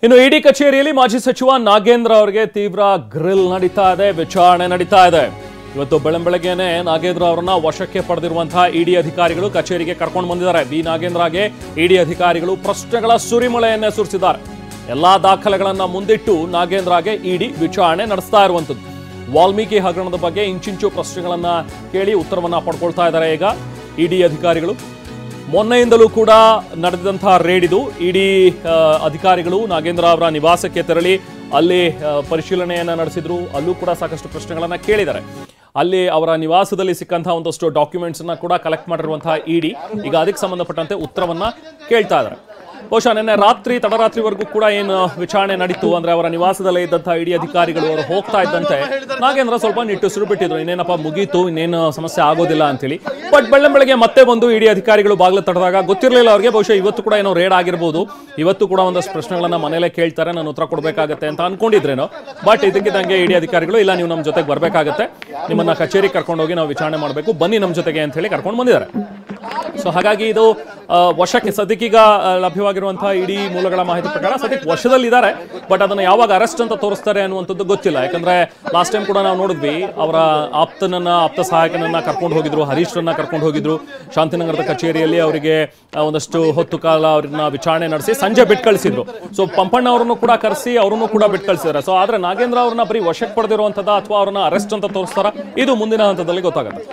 ಇನ್ನು ಇಡಿ ಕಚೇರಿಯಲ್ಲಿ ಮಾಜಿ ಸಚಿವ ನಾಗೇಂದ್ರ ಅವರಿಗೆ ತೀವ್ರ ಗ್ರಿಲ್ ನಡೀತಾ ಇದೆ, ವಿಚಾರಣೆ ನಡೀತಾ ಇದೆ. ಇವತ್ತು ಬೆಳಂಬೆಳಗ್ಗೆನೆ ನಾಗೇಂದ್ರ ಅವರನ್ನ ವಶಕ್ಕೆ ಪಡೆದಿರುವಂತಹ ಇಡಿ ಅಧಿಕಾರಿಗಳು ಕಚೇರಿಗೆ ಕರ್ಕೊಂಡು ಬಂದಿದ್ದಾರೆ. ಬಿ ನಾಗೇಂದ್ರಗೆ ಇಡಿ ಅಧಿಕಾರಿಗಳು ಪ್ರಶ್ನೆಗಳ ಸುರಿಮಳೆಯನ್ನೇ ಸುರಿಸಿದ್ದಾರೆ. ಎಲ್ಲಾ ದಾಖಲೆಗಳನ್ನ ಮುಂದಿಟ್ಟು ನಾಗೇಂದ್ರಗೆ ಇಡಿ ವಿಚಾರಣೆ ನಡೆಸ್ತಾ ಇರುವಂತದ್ದು. ವಾಲ್ಮೀಕಿ ಹಗರಣದ ಬಗ್ಗೆ ಇಂಚಿಂಚು ಪ್ರಶ್ನೆಗಳನ್ನ ಕೇಳಿ ಉತ್ತರವನ್ನ ಪಡ್ಕೊಳ್ತಾ ಇದ್ದಾರೆ ಈಗ ಇಡಿ ಅಧಿಕಾರಿಗಳು. ಮೊನ್ನೆಯಿಂದಲೂ ಕೂಡ ನಡೆದಂತಹ ರೇಡ್ ಇದು. ಇಡಿ ಅಧಿಕಾರಿಗಳು ನಾಗೇಂದ್ರ ಅವರ ನಿವಾಸಕ್ಕೆ ತೆರಳಿ ಅಲ್ಲಿ ಪರಿಶೀಲನೆಯನ್ನ ನಡೆಸಿದ್ರು. ಅಲ್ಲೂ ಕೂಡ ಸಾಕಷ್ಟು ಪ್ರಶ್ನೆಗಳನ್ನ ಕೇಳಿದ್ದಾರೆ. ಅಲ್ಲಿ ಅವರ ನಿವಾಸದಲ್ಲಿ ಸಿಕ್ಕಂತಹ ಒಂದಷ್ಟು ಡಾಕ್ಯುಮೆಂಟ್ಸ್ ಅನ್ನ ಕೂಡ ಕಲೆಕ್ಟ್ ಮಾಡಿರುವಂತಹ ಇಡಿ ಈಗ ಅದಕ್ಕೆ ಸಂಬಂಧಪಟ್ಟಂತೆ ಉತ್ತರವನ್ನ ಕೇಳ್ತಾ ಇದ್ದಾರೆ. ಬಹುಶಃ ನಿನ್ನೆ ರಾತ್ರಿ ತಡರಾತ್ರಿವರೆಗೂ ಕೂಡ ಏನು ವಿಚಾರಣೆ ನಡೀತು ಅಂದ್ರೆ ಅವರ ನಿವಾಸದಲ್ಲೇ ಇದ್ದಂತಹ ಇಡಿ ಅಧಿಕಾರಿಗಳು ಅವರು ಹೋಗ್ತಾ ಇದ್ದಂತೆ ನಾಗೇಂದ್ರ ಸ್ವಲ್ಪ ನಿಟ್ಟುಸಿರು ಬಿಟ್ಟಿದ್ರು. ಇನ್ನೇನಪ್ಪ ಮುಗೀತು, ಇನ್ನೇನು ಸಮಸ್ಯೆ ಆಗೋದಿಲ್ಲ ಅಂತೇಳಿ. ಬಟ್ ಬೆಳಗ್ಗೆ ಮತ್ತೆ ಬಂದು ಇಡಿ ಅಧಿಕಾರಿಗಳು ಬಾಗಿಲು ತಡೆದಾಗ ಗೊತ್ತಿರಲಿಲ್ಲ ಅವ್ರಿಗೆ. ಬಹುಶಃ ಇವತ್ತು ಕೂಡ ಏನೋ ರೇಡ್ ಆಗಿರ್ಬೋದು, ಇವತ್ತು ಕೂಡ ಒಂದಷ್ಟು ಪ್ರಶ್ನೆಗಳನ್ನ ಮನೇಲೆ ಕೇಳ್ತಾರೆ, ನಾನು ಉತ್ತರ ಕೊಡಬೇಕಾಗತ್ತೆ ಅಂತ ಅನ್ಕೊಂಡಿದ್ರೇನೋ. ಬಟ್ ಇದಕ್ಕಿದ್ದಂಗೆ ಇಡಿ ಅಧಿಕಾರಿಗಳು ಇಲ್ಲ, ನೀವು ನಮ್ಮ ಜೊತೆಗೆ ಬರ್ಬೇಕಾಗತ್ತೆ, ನಿಮ್ಮನ್ನ ಕಚೇರಿಗೆ ಕರ್ಕೊಂಡು ಹೋಗಿ ನಾವು ವಿಚಾರಣೆ ಮಾಡಬೇಕು, ಬನ್ನಿ ನಮ್ಮ ಜೊತೆಗೆ ಅಂತ ಹೇಳಿ ಕರ್ಕೊಂಡು ಬಂದಿದ್ದಾರೆ. ಸೊ ಹಾಗಾಗಿ ಇದು ವಶಕ್ಕೆ ಸದ್ಯಕ್ಕೀಗ ಲಭ್ಯವಾಗಿರುವಂತಹ ಇಡೀ ಮೂಲಗಳ ಮಾಹಿತಿ ಪ್ರಕಾರ ಸದ್ಯಕ್ಕೆ ವಶದಲ್ಲಿದ್ದಾರೆ. ಬಟ್ ಅದನ್ನು ಯಾವಾಗ ಅರೆಸ್ಟ್ ಅಂತ ತೋರಿಸ್ತಾರೆ ಅನ್ನುವಂಥದ್ದು ಗೊತ್ತಿಲ್ಲ. ಯಾಕಂದ್ರೆ ಲಾಸ್ಟ್ ಟೈಮ್ ಕೂಡ ನಾವು ನೋಡಿದ್ವಿ, ಅವರ ಆಪ್ತ ಸಹಾಯಕನನ್ನ ಕರ್ಕೊಂಡು ಹೋಗಿದ್ರು, ಹರೀಶ್ರನ್ನ ಕರ್ಕೊಂಡು ಹೋಗಿದ್ರು ಶಾಂತಿನಗರದ ಕಚೇರಿಯಲ್ಲಿ. ಅವರಿಗೆ ಒಂದಷ್ಟು ಹೊತ್ತು ಕಾಲ ಅವ್ರನ್ನ ವಿಚಾರಣೆ ನಡೆಸಿ ಸಂಜೆ ಬಿಟ್ಟು ಕಳಿಸಿದ್ರು. ಸೊ ಪಂಪಣ್ಣ ಅವರನ್ನು ಕೂಡ ಕರೆಸಿ ಅವರನ್ನು ಕೂಡ ಬಿಟ್ಟು ಕಳಿಸಿದ್ದಾರೆ. ಸೊ ಆದ್ರೆ ನಾಗೇಂದ್ರ ಅವ್ರನ್ನ ಬರೀ ವಶಕ್ಕೆ ಪಡೆದಿರುವಂತದ ಅಥವಾ ಅವ್ರನ್ನ ಅರೆಸ್ಟ್ ಅಂತ ತೋರಿಸ್ತಾರ, ಇದು ಮುಂದಿನ ಹಂತದಲ್ಲಿ ಗೊತ್ತಾಗುತ್ತೆ.